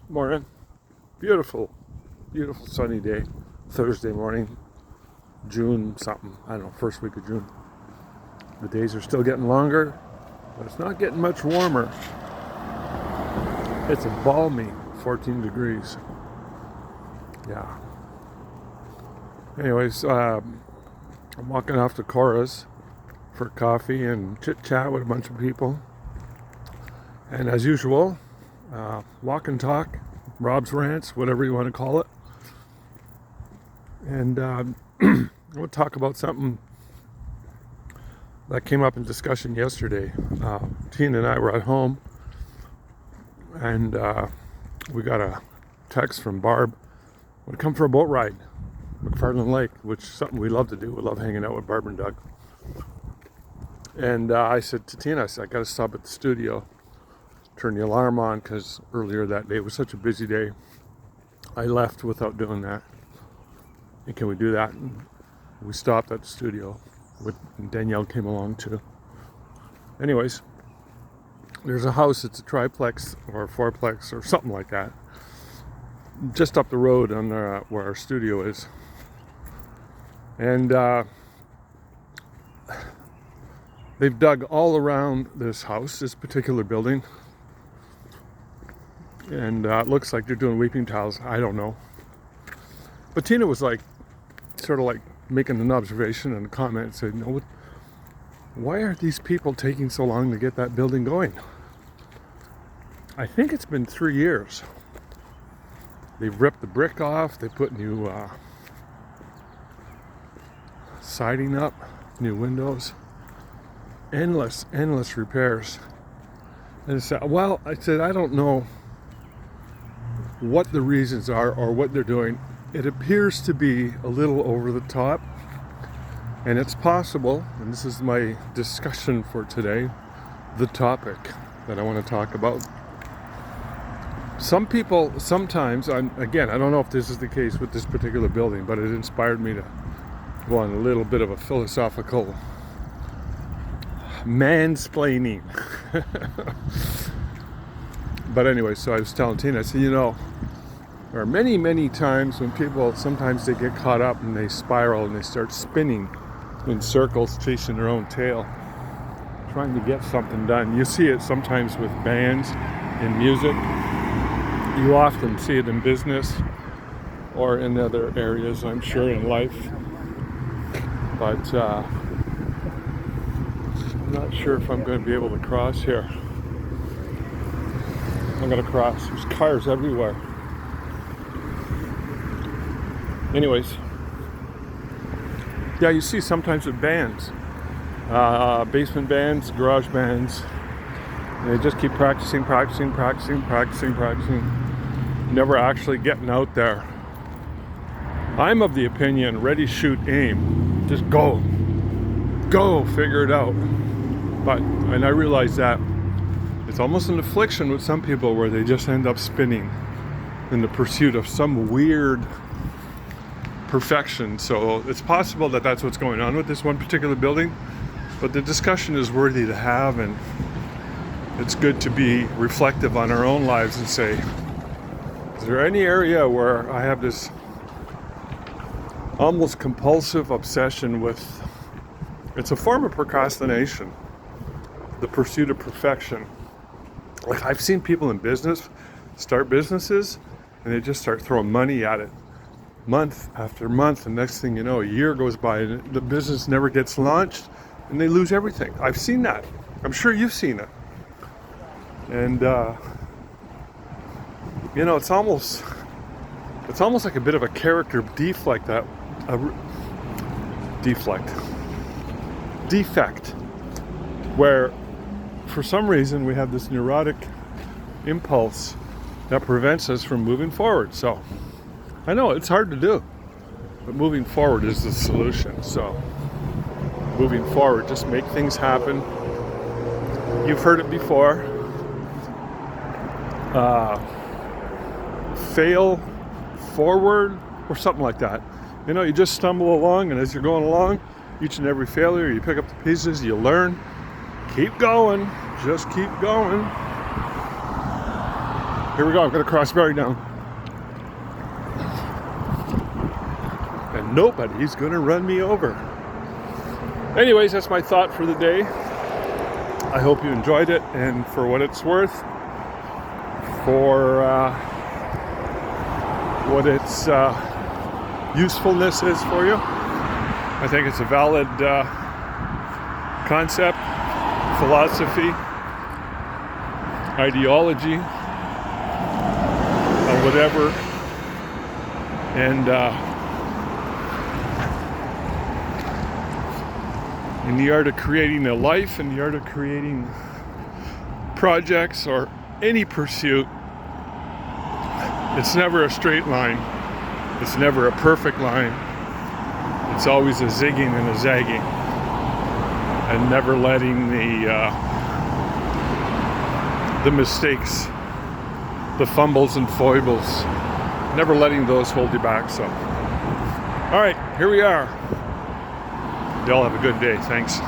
Morning. Beautiful, beautiful sunny day. Thursday morning, June something. I don't know, first week of June. The days are still getting longer, but it's not getting much warmer. It's a balmy 14 degrees. Yeah. Anyways, I'm walking off to Cora's for coffee and chit chat with a bunch of people. And as usual, walk and talk, Rob's rants, whatever you want to call it. And we'll talk about something that came up in discussion yesterday. Tina and I were at home, and we got a text from Barb. Want to come for a boat ride, McFarland Lake, which is something we love to do. We love hanging out with Barb and Doug. And I said to Tina, I got to stop at the studio, turn the alarm on, because earlier that day was such a busy day. I left without doing that. And can we do that? And we stopped at the studio. And Danielle came along too. Anyways, there's a house. It's a triplex or a fourplex or something like that, just up the road on where our studio is. And they've dug all around this house, this particular building. And it looks like they're doing weeping tiles. I don't know. But Tina was like, sort of like making an observation and a comment, said, why are these people taking so long to get that building going? I think it's been 3 years. They've ripped the brick off. They put new siding up, new windows, endless repairs. And I said, I don't know what the reasons are or what they're doing. It appears to be a little over the top, and it's possible, and this is my discussion for today, the topic that I want to talk about. Some people, sometimes, I don't know if this is the case with this particular building, but it inspired me to go on a little bit of a philosophical mansplaining. But anyway, so I was telling Tina, I said, there are many times when people, sometimes they get caught up and they spiral and they start spinning in circles, chasing their own tail, trying to get something done. You see it sometimes with bands, in music. You often see it in business or in other areas, I'm sure, in life. But I'm not sure if I'm going to be able to cross here. I'm going to cross. There's cars everywhere. Anyways, yeah, you see sometimes with bands, basement bands, garage bands, they just keep practicing, never actually getting out there. I'm of the opinion, ready, shoot, aim, just go, figure it out. And I realize that it's almost an affliction with some people where they just end up spinning in the pursuit of some weird perfection. So it's possible that that's what's going on with this one particular building, but the discussion is worthy to have, and it's good to be reflective on our own lives and say, is there any area where I have this almost compulsive obsession with, it's a form of procrastination, the pursuit of perfection. Like, I've seen people in business start businesses and they just start throwing money at it month after month, and next thing you know, a year goes by and the business never gets launched and they lose everything. I've seen that. I'm sure you've seen it. And it's almost like a bit of a character defect, where for some reason we have this neurotic impulse that prevents us from moving forward. So I know it's hard to do, but moving forward is the solution. So moving forward, just make things happen. You've heard it before. Fail forward or something like that. You just stumble along, and as you're going along, each and every failure, you pick up the pieces, you learn. Keep going. Just keep going. Here we go. I'm going to cross Barry down. And nobody's going to run me over. Anyways, that's my thought for the day. I hope you enjoyed it, and for what it's worth, for what its usefulness is for you, I think it's a valid concept, philosophy, ideology, or whatever. And in the art of creating a life, in the art of creating projects or any pursuit, it's never a straight line. It's never a perfect line. It's always a zigging and a zagging, and never letting the mistakes, the fumbles and foibles, never letting those hold you back. So, all right, here we are. Y'all have a good day. Thanks.